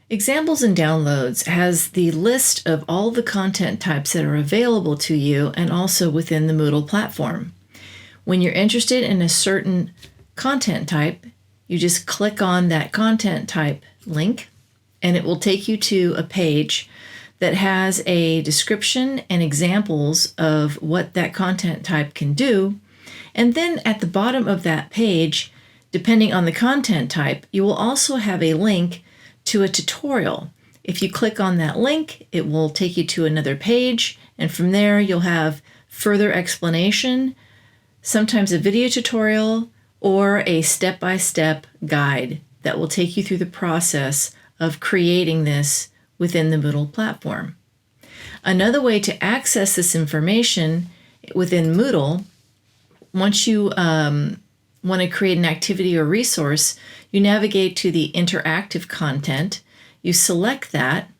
Examples and Downloads has the list of all the content types that are available to you and also within the Moodle platform. When you're interested in a certain content type, you just click on that content type link and it will take you to a page that has a description and examples of what that content type can do. And then at the bottom of that page, depending on the content type, you will also have a link to a tutorial. If you click on that link, it will take you to another page, and from there you'll have further explanation, sometimes a video tutorial, or a step-by-step guide that will take you through the process of creating this within the Moodle platform. Another way to access this information within Moodle, once you want to create an activity or resource, you navigate to the interactive content, you select that,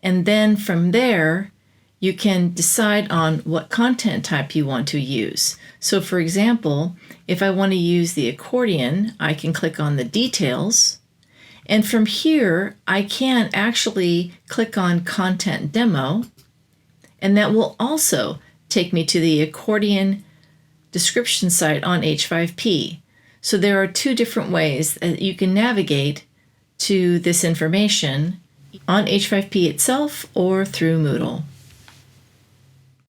and then from there, you can decide on what content type you want to use. So for example, if I want to use the accordion, I can click on the details, and from here, I can actually click on Content Demo, and that will also take me to the accordion description site on H5P. So there are two different ways that you can navigate to this information on H5P itself or through Moodle.